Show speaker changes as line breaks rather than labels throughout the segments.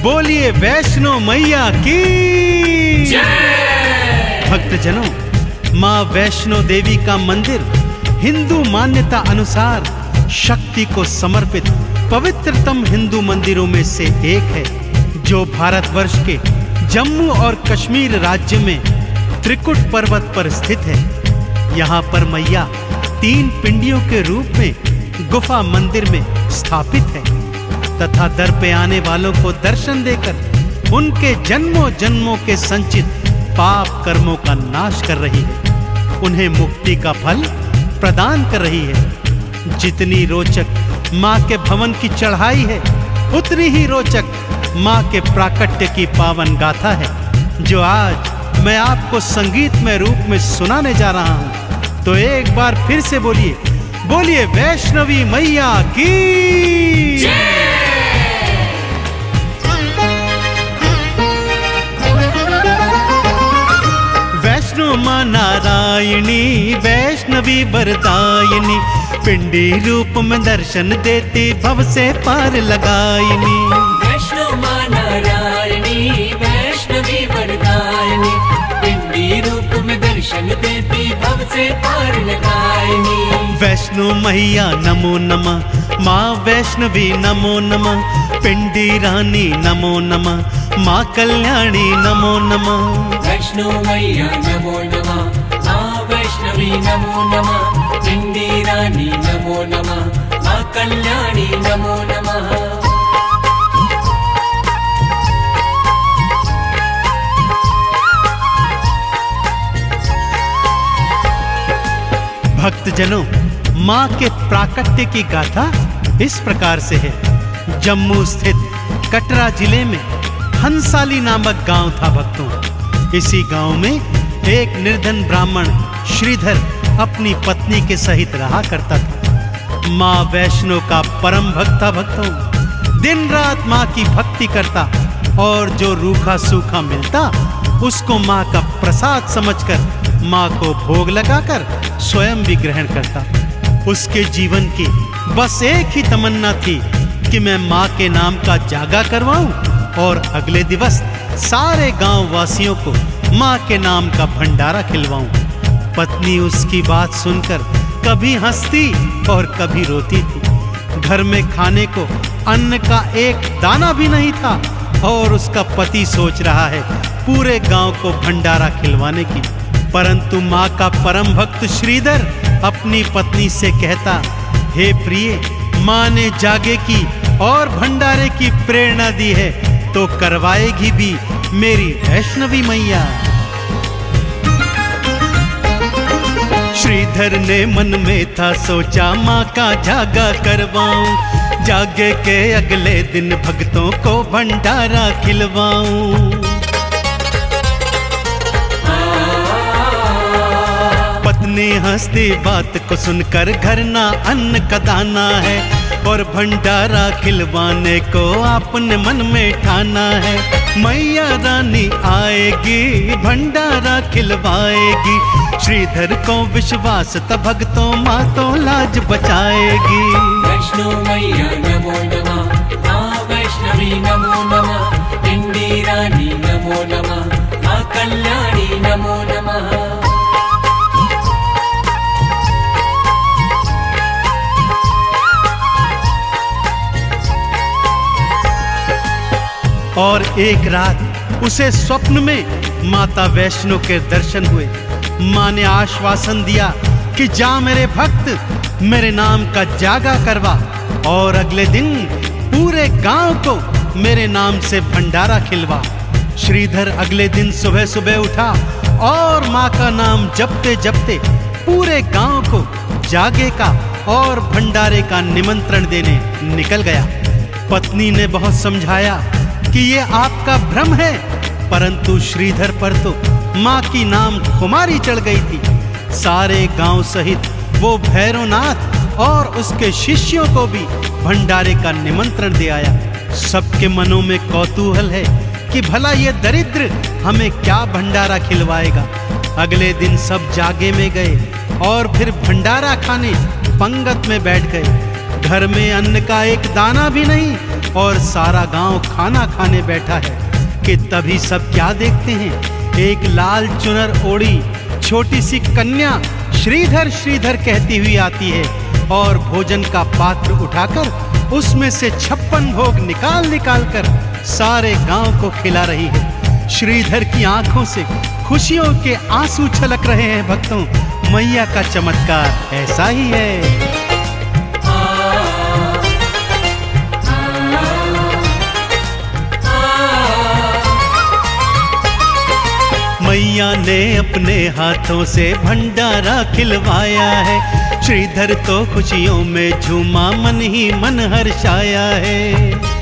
बोलिए वैष्णो मैया की
जय।
भक्तजनों, माँ वैष्णो देवी का मंदिर हिंदू मान्यता अनुसार शक्ति को समर्पित पवित्रतम हिंदू मंदिरों में से एक है, जो भारतवर्ष के जम्मू और कश्मीर राज्य में त्रिकुट पर्वत पर स्थित है। यहाँ पर मैया 3 पिंडियों के रूप में गुफा मंदिर में स्थापित है तथा दर पे आने वालों को दर्शन देकर उनके जन्मों जन्मों के संचित पाप कर्मों का नाश कर रही है, उन्हें मुक्ति का फल प्रदान कर रही है। जितनी रोचक माँ के भवन की चढ़ाई है, उतनी ही रोचक माँ के प्राकट्य की पावन गाथा है, जो आज मैं आपको संगीतमय रूप में सुनाने जा रहा हूँ। तो एक बार फिर से बोलिए, बोलिए वैष्णवी मैया की
जय।
वैष्णो माँ नारायणी वैष्णवी वरदायिनी, पिंडी रूप में दर्शन देती भव से पार लगायिनी।
वैष्णो माँ नारायणी वैष्णवी वरदायिनी, पिंडी रूप में दर्शन देती भव से पार लगायिनी।
वैष्णो मैया नमो नमः, माँ वैष्णवी नमो नमः, पिंडी रानी नमो नमः, माँ कल्याणी नमो नमः।
वैष्णो मैया नमो नमः, माँ वैष्णवी नमो नमः, पिंडी रानी नमो नमः, माँ कल्याणी नमो नमः।
भक्तजनों, माँ के प्राकट्य की गाथा इस प्रकार से है। जम्मू स्थित कटरा जिले में हंसाली नामक गांव था भक्तों। इसी गांव में एक निर्धन ब्राह्मण श्रीधर अपनी पत्नी के सहित रहा करता था। माँ वैष्णो का परम भक्त था भक्तों। दिन रात माँ की भक्ति करता और जो रूखा सूखा मिलता उसको माँ का प्रसाद समझकर माँ को भोग लगाकर स्वयं भी ग्रहण करता। उसके जीवन की बस एक ही तमन्ना थी कि मैं माँ के नाम का जागा करवाऊं और अगले दिवस सारे गांव वासियों को माँ के नाम का भंडारा खिलवाऊं। पत्नी उसकी बात सुनकर कभी हंसती और कभी रोती थी। घर में खाने को अन्न का एक दाना भी नहीं था और उसका पति सोच रहा है पूरे गांव को भंडारा खिलवाने की। परंतु माँ का परम भक्त श्रीधर अपनी पत्नी से कहता, हे प्रिय, माँ ने जागे की और भंडारे की प्रेरणा दी है तो करवाएगी भी मेरी वैष्णवी मैया। श्रीधर ने मन में था सोचा माँ का जागा करवाऊं, जागे के अगले दिन भक्तों को भंडारा खिलवाऊं। पत्नी हंसती बात को सुनकर घर ना अन्न का दाना है और भंडारा खिलवाने को आपने मन में ठाना है। मैया रानी आएगी भंडारा खिलवाएगी, श्रीधर को विश्वास था भक्तों माँ तो लाज बचाएगी।
वैष्णो मैया नमो नमः, माँ वैष्णवी नमो नमः, पिंडी रानी नमो नमः, माँ कल्याणी नमो नमः।
और एक रात उसे स्वप्न में माता वैष्णो के दर्शन हुए। माँ ने आश्वासन दिया कि जा मेरे भक्त, मेरे नाम का जागा करवा और अगले दिन पूरे गांव को मेरे नाम से भंडारा खिलवा। श्रीधर अगले दिन सुबह सुबह उठा और माँ का नाम जपते जपते पूरे गांव को जागे का और भंडारे का निमंत्रण देने निकल गया। पत्नी ने बहुत समझाया कि ये आपका भ्रम है, परंतु श्रीधर पर तो माँ की नाम खुमारी चढ़ गई थी। सारे गांव सहित वो भैरवनाथ और उसके शिष्यों को भी भंडारे का निमंत्रण दे आया। सबके मनों में कौतूहल है कि भला ये दरिद्र हमें क्या भंडारा खिलवाएगा। अगले दिन सब जागे में गए और फिर भंडारा खाने पंगत में बैठ गए। घर में अन्न का एक दाना भी नहीं और सारा गांव खाना खाने बैठा है कि तभी सब क्या देखते हैं, एक लाल चुनर ओढ़ी छोटी सी कन्या श्रीधर श्रीधर कहती हुई आती है और भोजन का पात्र उठाकर उसमें से 56 भोग निकाल निकाल कर सारे गांव को खिला रही है। श्रीधर की आंखों से खुशियों के आंसू छलक रहे हैं। भक्तों, मैया का चमत्कार ऐसा ही है। मैया ने अपने हाथों से भंडारा खिलवाया है। श्रीधर तो खुशियों में झूमा, मन ही मन हर्षाया है।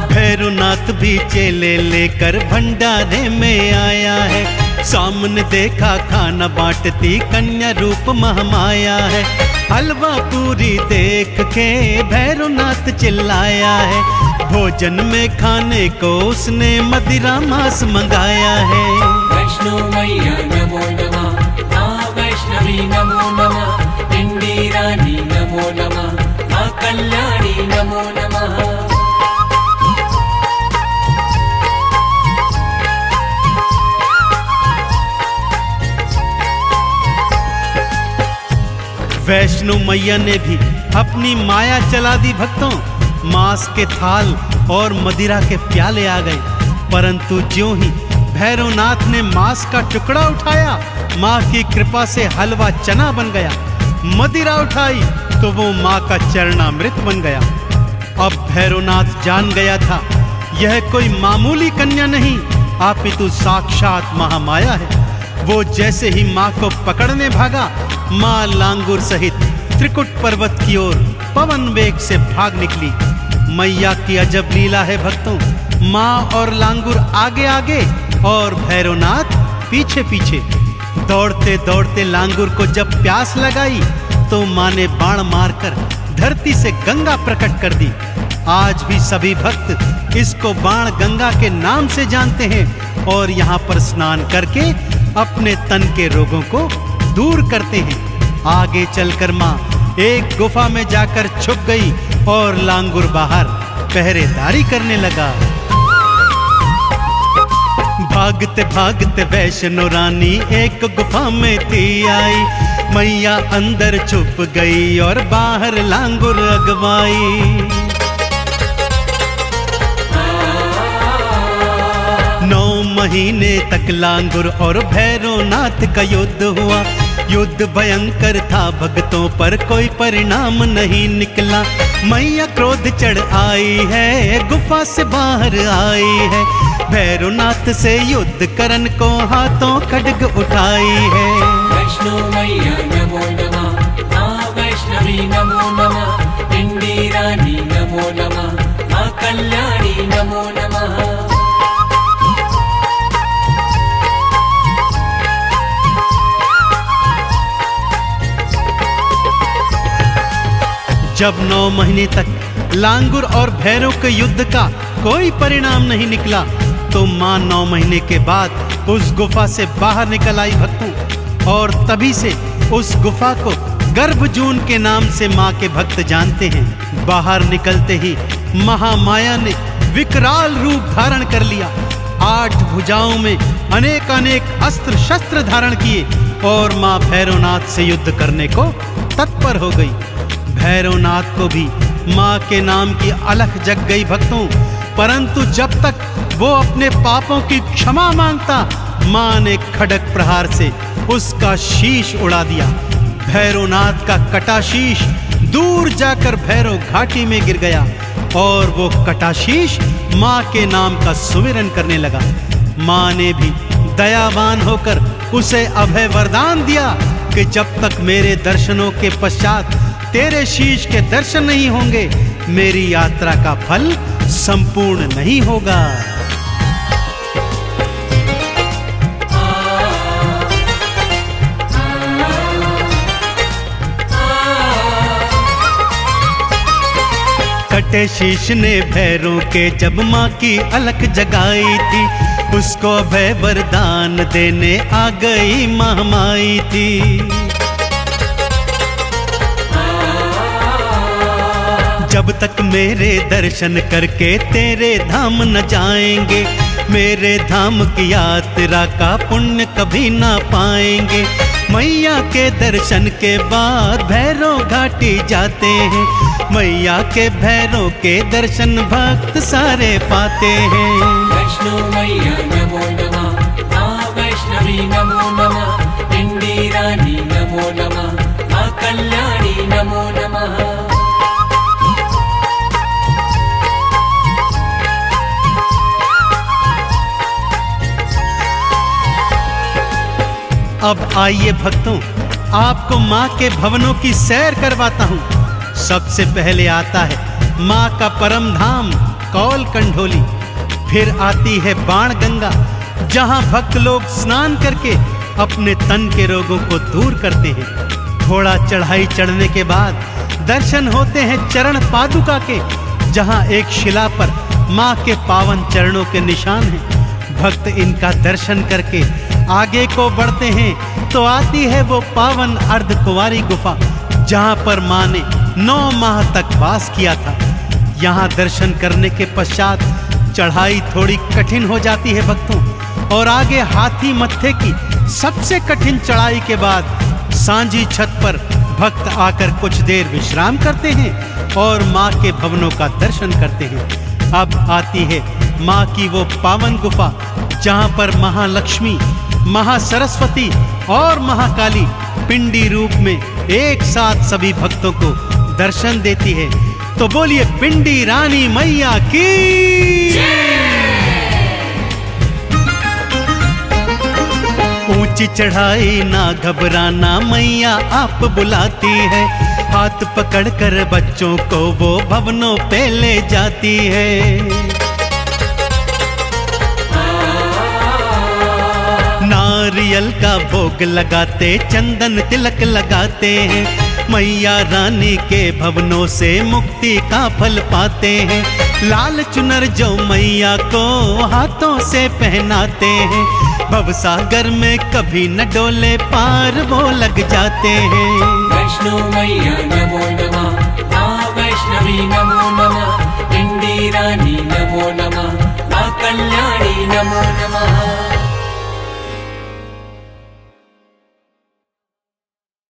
भैरवनाथ भी चेले लेकर भंडारे में आया है। सामने देखा खाना बांटती कन्या रूप महामाया है। हलवा पूरी देख के भैरवनाथ चिल्लाया है। भोजन में खाने को उसने मदिरा मांस मंगाया है।
वैष्णो मैया नमो नमः, माँ वैष्णवी नमो नमः, पिंडी रानी नमो नमः, माँ कल्याणी नमो नमः।
वैष्णो मैया ने भी अपनी माया चला दी। भक्तों, मांस के थाल और मदिरा के प्याले आ गए, परंतु ज्यों ही भैरवनाथ ने मांस का टुकड़ा उठाया, माँ की कृपा से हलवा चना बन गया। मदिरा उठाई तो वो माँ का चरणामृत बन गया। अब भैरवनाथ जान गया था यह कोई मामूली कन्या नहीं, अपितु साक्षात महामाया है। वो जैसे ही माँ को पकड़ने भागा, माँ लांगुर सहित त्रिकुट पर्वत की ओर पवन वेग से भाग निकली। मैया की अजब लीला है भक्तों। माँ और लांगुर आगे आगे और भैरवनाथ पीछे पीछे। दौड़ते दौड़ते लांगुर को जब प्यास लगाई तो माँ ने बाण मारकर धरती से गंगा प्रकट कर दी। आज भी सभी भक्त इसको बाण गंगा के नाम से जानते हैं और यहाँ पर स्नान करके अपने तन के रोगों को दूर करते हैं। आगे चलकर माँ एक गुफा में जाकर छुप गई और लांगुर बाहर पहरेदारी करने लगा। भागते भागते वैष्णो रानी एक गुफा में थी आई। मैया अंदर छुप गई और बाहर लांगुर अगवाई। 9 महीने तक लांगुर और भैरवनाथ का युद्ध हुआ। युद्ध भयंकर था, भक्तों पर कोई परिणाम नहीं निकला। मैया क्रोध चढ़ आई है, गुफा से बाहर आई है। भैरवनाथ से युद्ध करन को हाथों खड्ग उठाई है।
वैष्णो मैया नमो नमः, माँ वैष्णवी नमो नमः, पिंडी रानी नमो नमः, माँ कल्याणी नमो नमः।
जब 9 महीने तक लांगुर और भैरव के युद्ध का कोई परिणाम नहीं निकला तो माँ 9 महीने के बाद उस गुफा से बाहर निकल आई भक्तों। और तभी से उस गुफा को गर्भजून के नाम से माँ के भक्त जानते हैं। बाहर निकलते ही महामाया ने विकराल रूप धारण कर लिया। 8 भुजाओं में अनेक अनेक अस्त्र शस्त्र धारण किए और माँ भैरवनाथ से युद्ध करने को तत्पर हो गई। भैरवनाथ को भी माँ के नाम की अलख जग गई भक्तों, परंतु जब तक वो अपने पापों की क्षमा मांगता, माँ ने खड्ग प्रहार से उसका शीश उड़ा दिया। भैरवनाथ का कटा शीश दूर जाकर भैरव घाटी में गिर गया और वो कटा शीश माँ के नाम का सुमिरन करने लगा। माँ ने भी दयावान होकर उसे अभय वरदान दिया कि जब तक मेरे दर्शनों के पश्चात तेरे शीश के दर्शन नहीं होंगे, मेरी यात्रा का फल संपूर्ण नहीं होगा। कटे शीश ने भैरों के जब माँ की अलख जगाई थी, उसको अभय वरदान देने आ गई महामाई थी। जब तक मेरे दर्शन करके तेरे धाम न जाएंगे, मेरे धाम की यात्रा का पुण्य कभी ना पाएंगे। मैया के दर्शन के बाद भैरव घाटी जाते हैं, मैया के भैरव के दर्शन भक्त सारे पाते हैं।
वैष्णो मैया नमो नमः, माँ वैष्णवी नमो नमः, पिंडी रानी नमो नमः, माँ कल्याणी नमो नमः।
अब आइए भक्तों, आपको माँ के भवनों की सैर करवाता हूँ। सबसे पहले आता है माँ का परम धाम कौल कंढोली, फिर आती है बाण गंगा, जहाँ भक्त लोग स्नान करके अपने तन के रोगों को दूर करते हैं। थोड़ा चढ़ाई चढ़ने के बाद दर्शन होते हैं चरण पादुका के, जहाँ एक शिला पर माँ के पावन चरणों के निशान हैं। भक्त इनका दर्शन करके आगे को बढ़ते हैं तो आती है वो पावन अर्धकुंवारी गुफा, जहाँ पर माँ ने 9 माह तक वास किया था। यहाँ दर्शन करने के पश्चात चढ़ाई थोड़ी कठिन हो जाती है भक्तों, और आगे हाथी मत्थे की सबसे कठिन चढ़ाई के बाद सांझी छत पर भक्त आकर कुछ देर विश्राम करते हैं और माँ के भवनों का दर्शन करते हैं। अब आती है माँ की वो पावन गुफा, जहाँ पर महालक्ष्मी, महासरस्वती और महाकाली पिंडी रूप में एक साथ सभी भक्तों को दर्शन देती है। तो बोलिए पिंडी रानी मैया की। ऊंची चढ़ाई ना घबराना, मैया आप बुलाती है, हाथ पकड़कर बच्चों को वो भवनों पे ले जाती है। नारियल का भोग लगाते, चंदन तिलक लगाते हैं, मैया रानी के भवनों से मुक्ति का फल पाते हैं। लाल चुनर जो मैया को हाथों से पहनाते हैं, भवसागर में कभी न डोले पार वो लग जाते हैं।